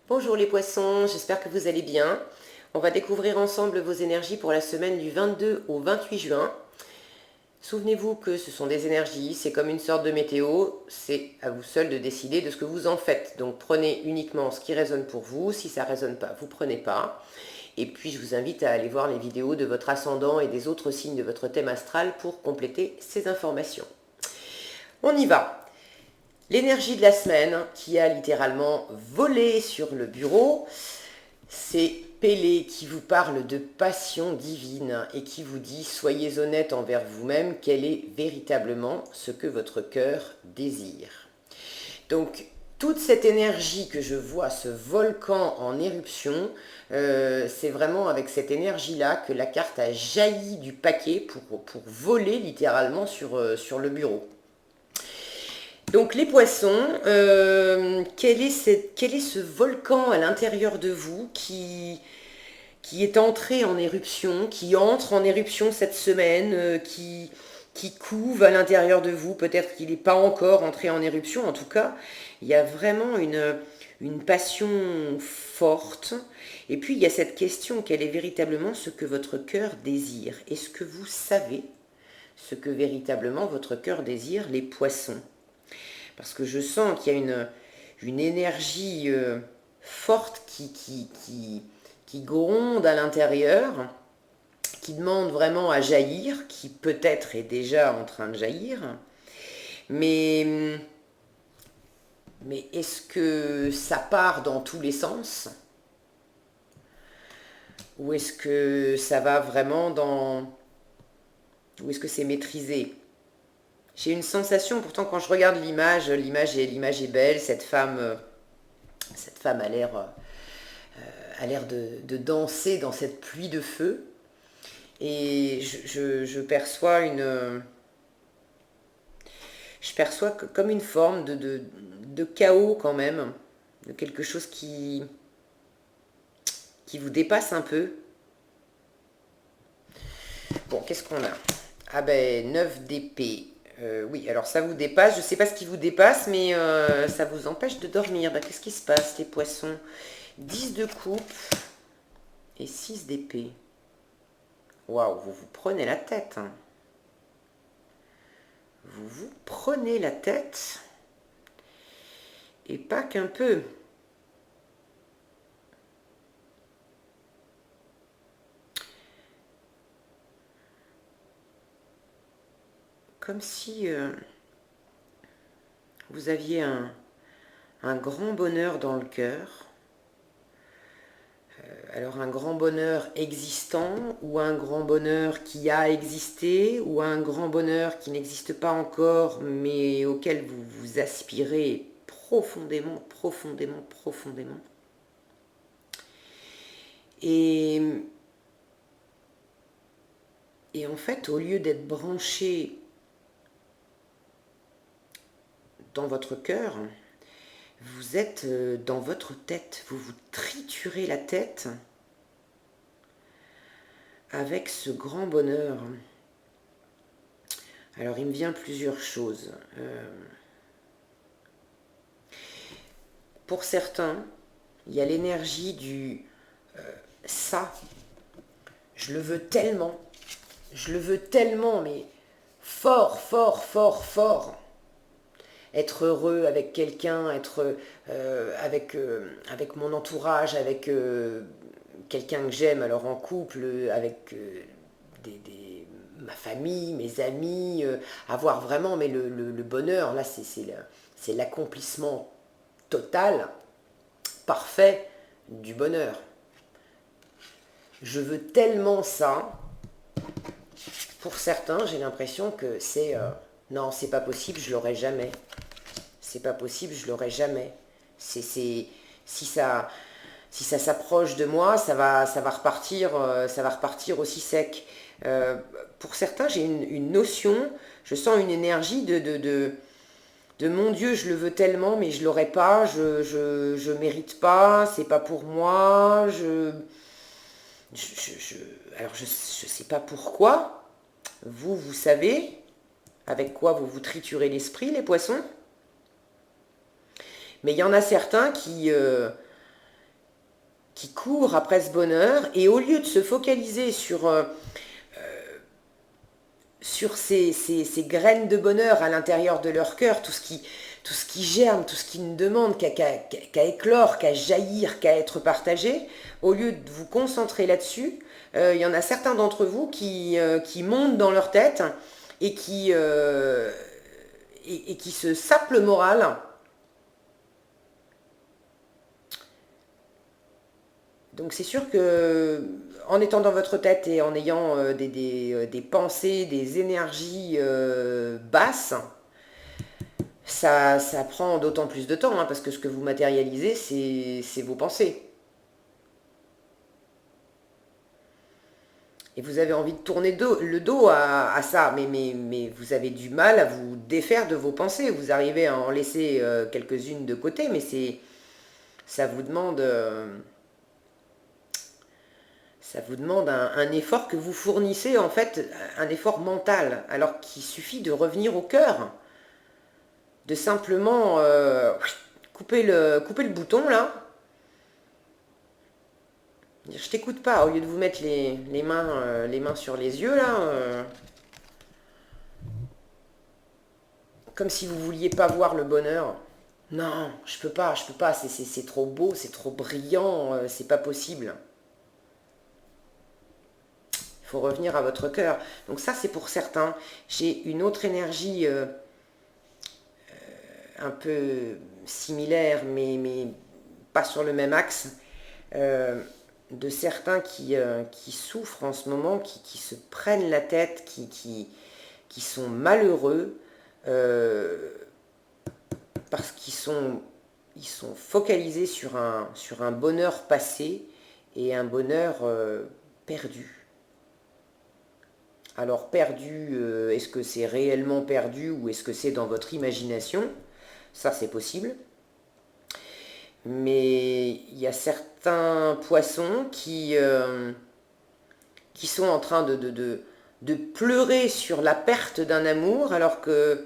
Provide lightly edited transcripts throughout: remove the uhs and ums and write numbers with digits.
Bonjour les poissons, j'espère que vous allez bien. On va découvrir ensemble vos énergies pour la semaine du 22 au 28 juin. Souvenez-vous que ce sont des énergies, c'est comme une sorte de météo, c'est à vous seul de décider de ce que vous en faites. Donc prenez uniquement ce qui résonne pour vous, si ça ne résonne pas, vous prenez pas. Et puis je vous invite à aller voir les vidéos de votre ascendant et des autres signes de votre thème astral pour compléter ces informations. On y va. L'énergie de la semaine qui a littéralement volé sur le bureau, c'est Pélé qui vous parle de passion divine et qui vous dit soyez honnête envers vous-même, quel est véritablement ce que votre cœur désire. Donc toute cette énergie que je vois, ce volcan en éruption, c'est vraiment avec cette énergie-là que la carte a jailli du paquet pour voler littéralement sur le bureau. Donc les poissons, quel est ce volcan à l'intérieur de vous qui est entré en éruption, qui entre en éruption cette semaine, qui couve à l'intérieur de vous? Peut-être qu'il n'est pas encore entré en éruption, en tout cas, il y a vraiment une passion forte. Et puis il y a cette question, quel est véritablement ce que votre cœur désire? Est-ce que vous savez ce que véritablement votre cœur désire, les poissons? Parce que je sens qu'il y a une énergie forte qui gronde à l'intérieur, qui demande vraiment à jaillir, qui peut-être est déjà en train de jaillir. Mais est-ce que ça part dans tous les sens? Ou est-ce que ça va vraiment dans... Ou est-ce que c'est maîtrisé? J'ai une sensation, pourtant quand je regarde l'image est belle, cette femme a l'air de danser dans cette pluie de feu. Et je perçois comme une forme de chaos quand même, de quelque chose qui vous dépasse un peu. Bon, qu'est-ce qu'on a? Ah ben, 9 d'épée. Oui, alors ça vous dépasse. Je ne sais pas ce qui vous dépasse, mais ça vous empêche de dormir. Ben, qu'est-ce qui se passe, les poissons? 10 de coupe et 6 d'épée. Waouh, vous vous prenez la tête. Hein. Vous vous prenez la tête. Et pas qu'un peu. Comme si vous aviez un grand bonheur dans le cœur. Alors un grand bonheur existant, ou un grand bonheur qui a existé, ou un grand bonheur qui n'existe pas encore, mais auquel vous vous aspirez profondément, profondément, profondément. Et en fait, au lieu d'être branché dans votre cœur, vous êtes dans votre tête, vous vous triturez la tête avec ce grand bonheur. Alors il me vient plusieurs choses. Pour certains, il y a l'énergie du ça, je le veux tellement, mais fort, fort, fort, fort. Être heureux avec quelqu'un, être avec mon entourage, avec quelqu'un que j'aime, alors en couple, avec ma famille, mes amis, avoir vraiment mais le bonheur, là c'est l'accomplissement total, parfait du bonheur. Je veux tellement ça. Pour certains, j'ai l'impression que c'est non, c'est pas possible, je l'aurai jamais. C'est pas possible, je l'aurai jamais. Si ça s'approche de moi, ça va repartir aussi sec. Pour certains, j'ai une notion, je sens une énergie de mon Dieu, je le veux tellement, mais je l'aurai pas, je mérite pas, c'est pas pour moi, alors je sais pas pourquoi. Vous savez avec quoi vous vous triturez l'esprit, les poissons. Mais il y en a certains qui courent après ce bonheur, et au lieu de se focaliser sur ces graines de bonheur à l'intérieur de leur cœur, tout ce qui germe, tout ce qui ne demande qu'à éclore, qu'à jaillir, qu'à être partagé, au lieu de vous concentrer là-dessus, il y en a certains d'entre vous qui montent dans leur tête et qui se sapent le moral. Donc c'est sûr que en étant dans votre tête et en ayant des pensées, des énergies basses, ça prend d'autant plus de temps, hein, parce que ce que vous matérialisez, c'est vos pensées. Et vous avez envie de tourner le dos à ça, mais vous avez du mal à vous défaire de vos pensées. Vous arrivez à en laisser quelques-unes de côté, mais ça vous demande... ça vous demande un effort que vous fournissez, en fait, un effort mental, alors qu'il suffit de revenir au cœur, de simplement couper le bouton, là. Je t'écoute pas, au lieu de vous mettre les mains sur les yeux, là, comme si vous vouliez pas voir le bonheur. Non, je peux pas, c'est trop beau, c'est trop brillant, c'est pas possible. Il faut revenir à votre cœur. Donc ça, c'est pour certains. J'ai une autre énergie un peu similaire, mais pas sur le même axe, de certains qui souffrent en ce moment, qui se prennent la tête, qui sont malheureux, parce ils sont focalisés sur un bonheur passé et un bonheur perdu. Alors perdu, est-ce que c'est réellement perdu ou est-ce que c'est dans votre imagination? Ça, c'est possible. Mais il y a certains poissons qui sont en train de pleurer sur la perte d'un amour, alors que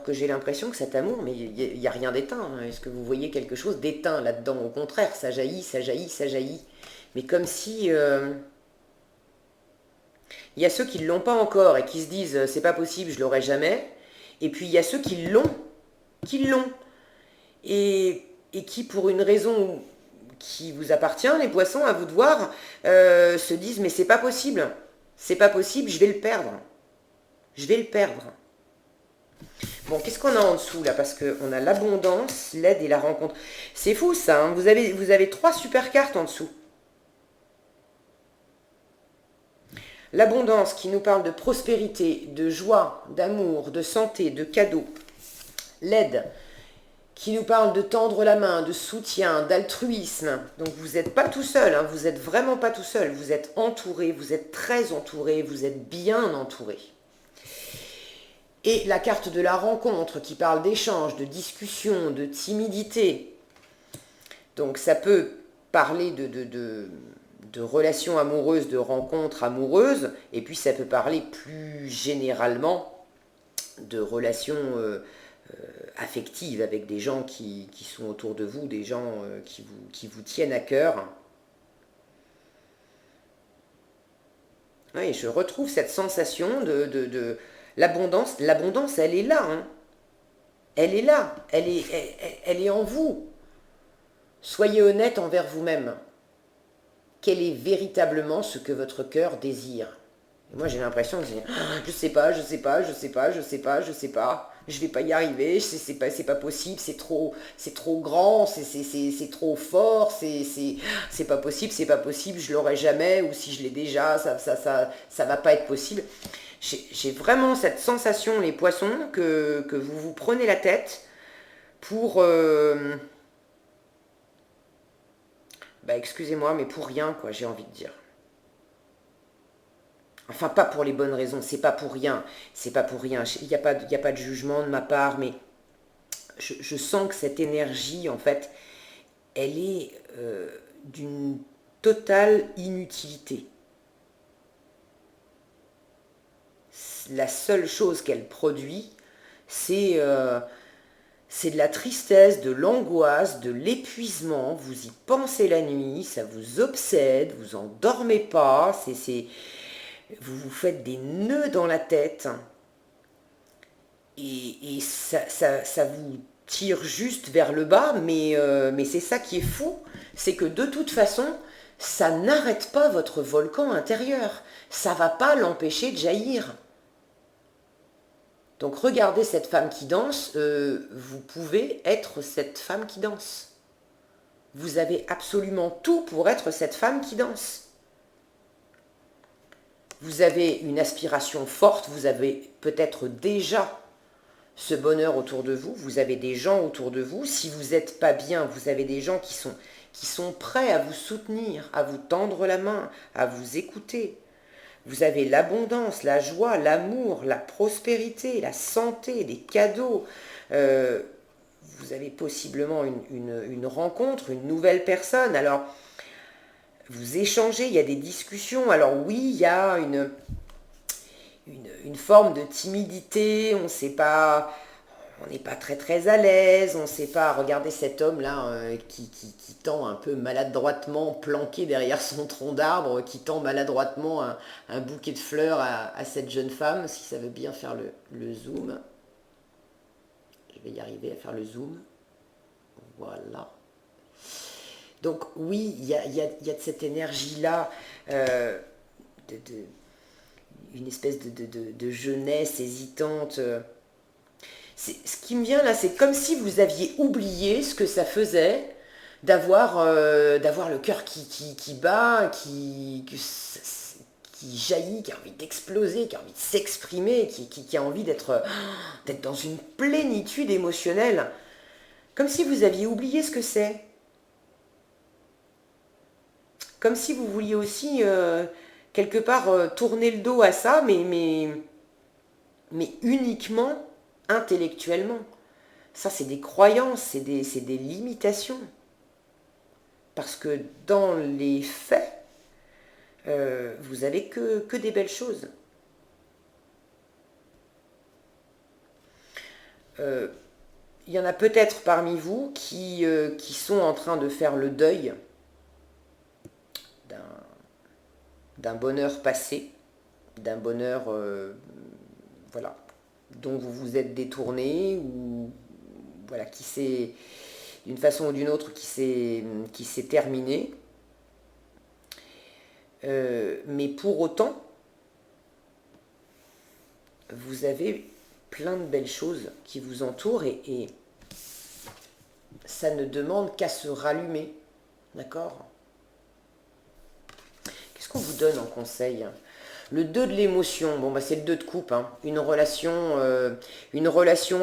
j'ai l'impression que cet amour, mais il n'y a rien d'éteint. Est-ce que vous voyez quelque chose d'éteint là-dedans? Au contraire, ça jaillit, ça jaillit, ça jaillit. Mais comme si... il y a ceux qui ne l'ont pas encore et qui se disent c'est pas possible, je l'aurai jamais. Et puis il y a ceux qui l'ont. Et qui, pour une raison qui vous appartient, les poissons, à vous de voir, se disent mais c'est pas possible, je vais le perdre. Je vais le perdre. Bon, qu'est-ce qu'on a en dessous là? Parce qu'on a l'abondance, l'aide et la rencontre. C'est fou ça, hein. Vous avez 3 super cartes en dessous. L'abondance qui nous parle de prospérité, de joie, d'amour, de santé, de cadeaux. L'aide qui nous parle de tendre la main, de soutien, d'altruisme. Donc vous n'êtes pas tout seul, hein, vous n'êtes vraiment pas tout seul. Vous êtes entouré, vous êtes très entouré, vous êtes bien entouré. Et la carte de la rencontre qui parle d'échange, de discussion, de timidité. Donc ça peut parler de relations amoureuses, de rencontres amoureuses, et puis ça peut parler plus généralement de relations affectives avec des gens qui sont autour de vous, des gens qui vous tiennent à cœur. Oui, je retrouve cette sensation de l'abondance. L'abondance, elle est là. Hein. Elle est là. Elle est en vous. Soyez honnête envers vous-même. Quel est véritablement ce que votre cœur désire? Et moi, j'ai l'impression que je sais pas, je vais pas y arriver, c'est pas possible, c'est trop grand, c'est trop fort, c'est pas possible, je l'aurai jamais, ou si je l'ai déjà, ça va pas être possible. J'ai vraiment cette sensation, les poissons, que vous vous prenez la tête pour... excusez-moi, mais pour rien, quoi, j'ai envie de dire. Enfin, pas pour les bonnes raisons, c'est pas pour rien. Il n'y a pas de jugement de ma part, mais je sens que cette énergie, en fait, elle est d'une totale inutilité. La seule chose qu'elle produit, c'est c'est de la tristesse, de l'angoisse, de l'épuisement. Vous y pensez la nuit, ça vous obsède, vous en dormez pas, vous vous faites des nœuds dans la tête. Et ça vous tire juste vers le bas, mais c'est ça qui est fou, c'est que de toute façon, ça n'arrête pas votre volcan intérieur. Ça va pas l'empêcher de jaillir. Donc regardez cette femme qui danse, vous pouvez être cette femme qui danse. Vous avez absolument tout pour être cette femme qui danse. Vous avez une aspiration forte, vous avez peut-être déjà ce bonheur autour de vous, vous avez des gens autour de vous. Si vous n'êtes pas bien, vous avez des gens qui sont prêts à vous soutenir, à vous tendre la main, à vous écouter. Vous avez l'abondance, la joie, l'amour, la prospérité, la santé, des cadeaux. Vous avez possiblement une rencontre, une nouvelle personne. Alors, vous échangez, il y a des discussions. Alors oui, il y a une forme de timidité, on sait pas, on n'est pas très très à l'aise, on ne sait pas. Regardez cet homme-là qui tend un peu maladroitement, planqué derrière son tronc d'arbre, qui tend maladroitement un bouquet de fleurs à cette jeune femme, si ça veut bien faire le zoom. Je vais y arriver à faire le zoom. Voilà. Donc oui, il y a de cette énergie-là, une espèce de jeunesse hésitante. Ce qui me vient là, c'est comme si vous aviez oublié ce que ça faisait d'avoir le cœur qui bat, qui jaillit, qui a envie d'exploser, qui a envie de s'exprimer, qui a envie d'être dans une plénitude émotionnelle. Comme si vous aviez oublié ce que c'est. Comme si vous vouliez aussi, quelque part, tourner le dos à ça, mais uniquement intellectuellement. Ça, c'est des croyances, c'est des limitations. Parce que dans les faits, vous avez que des belles choses. Il y en a peut-être parmi vous qui sont en train de faire le deuil d'un bonheur passé, d'un bonheur voilà, dont vous vous êtes détourné, ou voilà, qui s'est, d'une façon ou d'une autre, qui s'est terminé. Mais pour autant, vous avez plein de belles choses qui vous entourent et ça ne demande qu'à se rallumer. D'accord ? Qu'est-ce qu'on vous donne en conseil ? Le 2 de l'émotion, bon, bah, c'est le 2 de coupe, hein. Une relation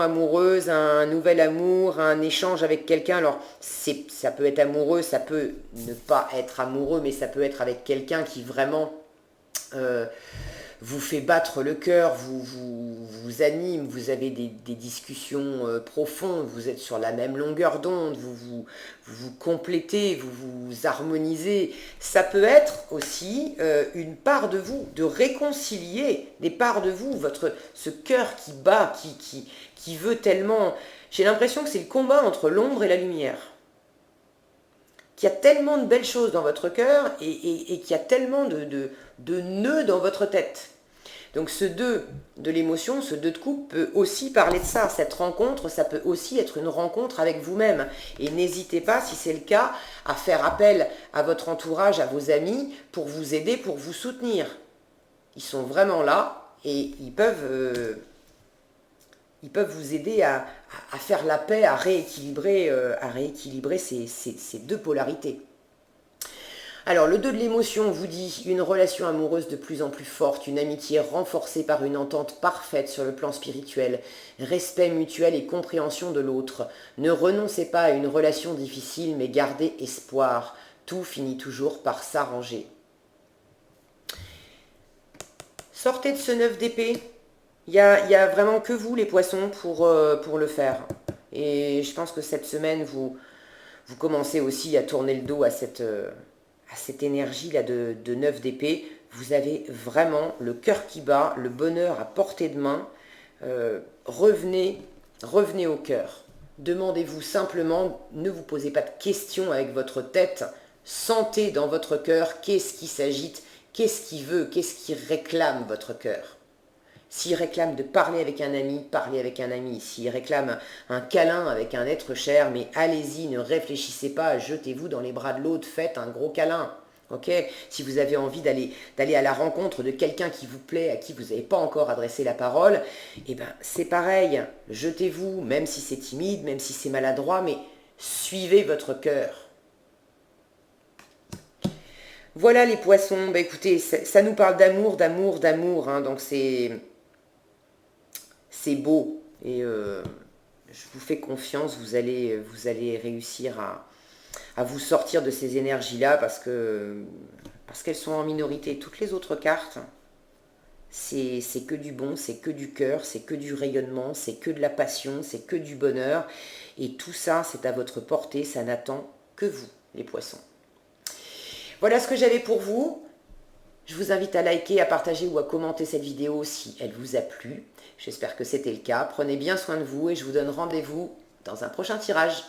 amoureuse, un nouvel amour, un échange avec quelqu'un. Alors, ça peut être amoureux, ça peut ne pas être amoureux, mais ça peut être avec quelqu'un qui vraiment vous fait battre le cœur, vous anime, vous avez des discussions profondes, vous êtes sur la même longueur d'onde, vous complétez, vous harmonisez. Ça peut être aussi une part de vous, de réconcilier des parts de vous, ce cœur qui bat, qui veut tellement... J'ai l'impression que c'est le combat entre l'ombre et la lumière. Qu'il y a tellement de belles choses dans votre cœur et qu'il y a tellement de nœuds dans votre tête. Donc ce 2 de l'émotion, ce 2 de coupe peut aussi parler de ça. Cette rencontre, ça peut aussi être une rencontre avec vous-même. Et n'hésitez pas, si c'est le cas, à faire appel à votre entourage, à vos amis, pour vous aider, pour vous soutenir. Ils sont vraiment là et ils peuvent vous aider à faire la paix, à rééquilibrer ces deux polarités. Alors, le 2 de l'émotion vous dit une relation amoureuse de plus en plus forte, une amitié renforcée par une entente parfaite sur le plan spirituel, respect mutuel et compréhension de l'autre. Ne renoncez pas à une relation difficile, mais gardez espoir. Tout finit toujours par s'arranger. Sortez de ce 9 d'épée. Il y a vraiment que vous, les poissons, pour le faire. Et je pense que cette semaine, vous commencez aussi à tourner le dos à cette énergie-là de 9 d'épée. Vous avez vraiment le cœur qui bat, le bonheur à portée de main. Revenez au cœur. Demandez-vous simplement, ne vous posez pas de questions avec votre tête, sentez dans votre cœur qu'est-ce qui s'agite, qu'est-ce qui veut, qu'est-ce qui réclame votre cœur. S'il réclame de parler avec un ami, parlez avec un ami. S'il réclame un câlin avec un être cher, mais allez-y, ne réfléchissez pas, jetez-vous dans les bras de l'autre, faites un gros câlin. Ok, si vous avez envie d'aller à la rencontre de quelqu'un qui vous plaît, à qui vous n'avez pas encore adressé la parole, eh ben c'est pareil, jetez-vous, même si c'est timide, même si c'est maladroit, mais suivez votre cœur. Voilà les poissons, bah écoutez, ça nous parle d'amour, d'amour, d'amour, hein, donc c'est beau et je vous fais confiance, vous allez réussir à vous sortir de ces énergies-là parce qu'elles sont en minorité. Toutes les autres cartes, c'est que du bon, c'est que du cœur, c'est que du rayonnement, c'est que de la passion, c'est que du bonheur. Et tout ça, c'est à votre portée, ça n'attend que vous, les poissons. Voilà ce que j'avais pour vous. Je vous invite à liker, à partager ou à commenter cette vidéo si elle vous a plu. J'espère que c'était le cas. Prenez bien soin de vous et je vous donne rendez-vous dans un prochain tirage.